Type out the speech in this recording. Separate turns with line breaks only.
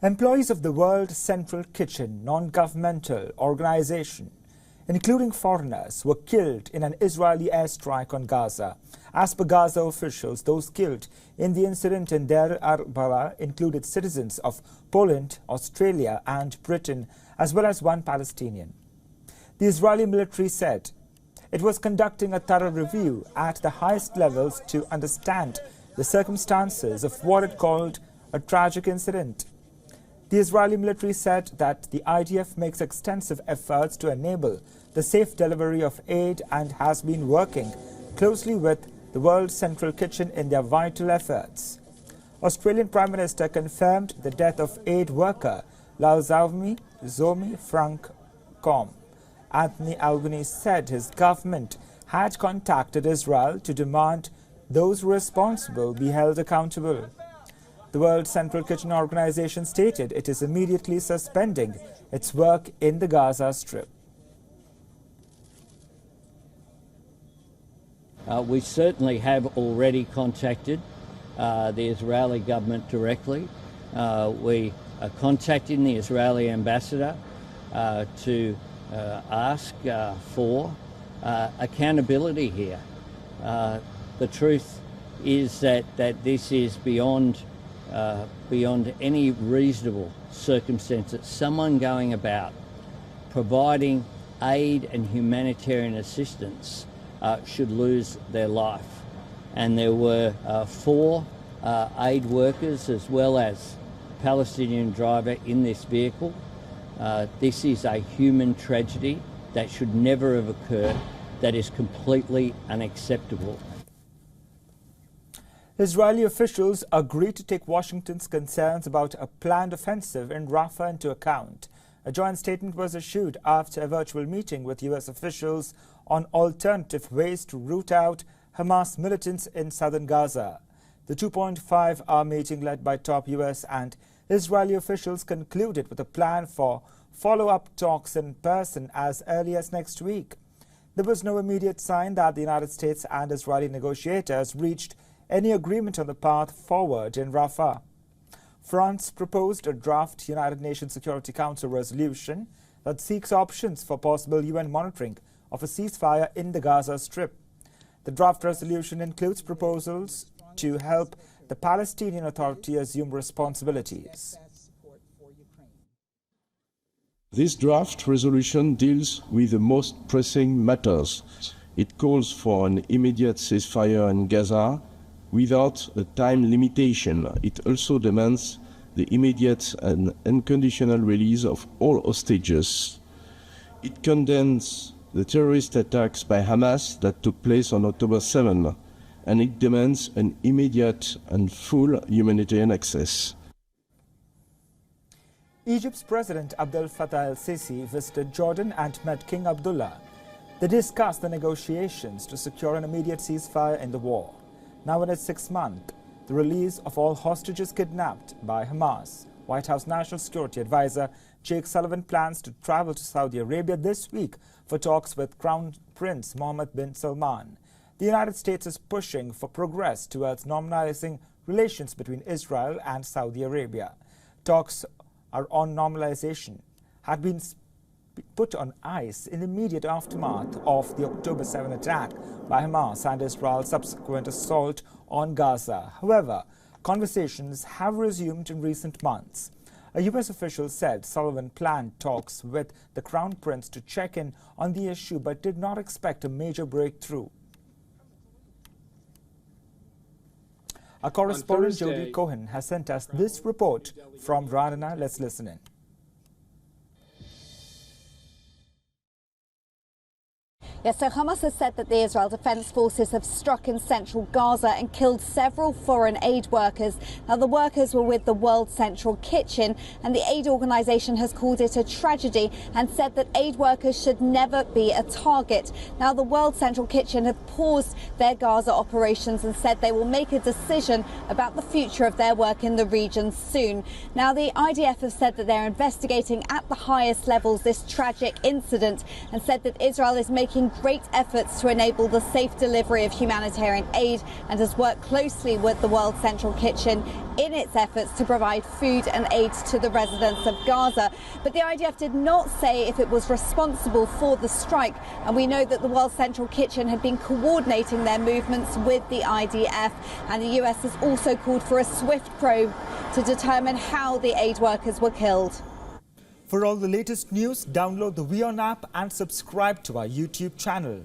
Employees of the World Central Kitchen non-governmental organization, including foreigners, were killed in an Israeli airstrike on Gaza. As per Gaza officials, those killed in the incident in Deir al-Balah included citizens of Poland, Australia and Britain, as well as one Palestinian. The Israeli military said it was conducting a thorough review at the highest levels to understand the circumstances of what it called a tragic incident. The Israeli military said that the IDF makes extensive efforts to enable the safe delivery of aid and has been working closely with the World Central Kitchen in their vital efforts. Australian Prime Minister confirmed the death of aid worker Zomi Frank Com. Anthony Albanese said his government had contacted Israel to demand those responsible be held accountable. The World Central Kitchen organization stated it is immediately suspending its work in the Gaza Strip.
We certainly have already contacted the Israeli government directly. We are contacting the Israeli ambassador to ask for accountability here. The truth is that this is beyond any reasonable circumstances. Someone going about providing aid and humanitarian assistance should lose their life. And there were 4 aid workers as well as a Palestinian driver in this vehicle. This is a human tragedy that should never have occurred, that is completely unacceptable.
Israeli officials agreed to take Washington's concerns about a planned offensive in Rafah into account. A joint statement was issued after a virtual meeting with US officials on alternative ways to root out Hamas militants in southern Gaza. The 2.5-hour meeting led by top US and Israeli officials concluded with a plan for follow-up talks in person as early as next week. There was no immediate sign that the United States and Israeli negotiators reached any agreement on the path forward in Rafah. France proposed a draft United Nations Security Council resolution that seeks options for possible UN monitoring of a ceasefire in the Gaza Strip. The draft resolution includes proposals to help the Palestinian Authority assume responsibilities.
This draft resolution deals with the most pressing matters. It calls for an immediate ceasefire in Gaza without a time limitation. It also demands the immediate and unconditional release of all hostages. It condemns the terrorist attacks by Hamas that took place on October 7, and it demands an immediate and full humanitarian access.
Egypt's President Abdel Fattah el-Sisi visited Jordan and met King Abdullah. They discussed the negotiations to secure an immediate ceasefire in the war. Now in its 6th month, the release of all hostages kidnapped by Hamas. White House National Security Advisor Jake Sullivan plans to travel to Saudi Arabia this week for talks with Crown Prince Mohammed bin Salman. The United States is pushing for progress towards normalizing relations between Israel and Saudi Arabia. Talks on normalization had been put on ice in the immediate aftermath of the October 7 attack by Hamas and Israel's subsequent assault on Gaza. However, conversations have resumed in recent months. A U.S. official said Sullivan planned talks with the Crown Prince to check in on the issue but did not expect a major breakthrough. Our correspondent Jody Cohen has sent us this report from Radana. Let's listen in.
Yes, so Hamas has said that the Israel Defense Forces have struck in central Gaza and killed several foreign aid workers. Now, the workers were with the World Central Kitchen, and the aid organisation has called it a tragedy and said that aid workers should never be a target. Now, the World Central Kitchen have paused their Gaza operations and said they will make a decision about the future of their work in the region soon. Now, the IDF have said that they're investigating at the highest levels this tragic incident and said that Israel is making great efforts to enable the safe delivery of humanitarian aid and has worked closely with the World Central Kitchen in its efforts to provide food and aid to the residents of Gaza. But the IDF did not say if it was responsible for the strike, and we know that the World Central Kitchen had been coordinating their movements with the IDF, and the US has also called for a swift probe to determine how the aid workers were killed.
For all the latest news, download the WION app and subscribe to our YouTube channel.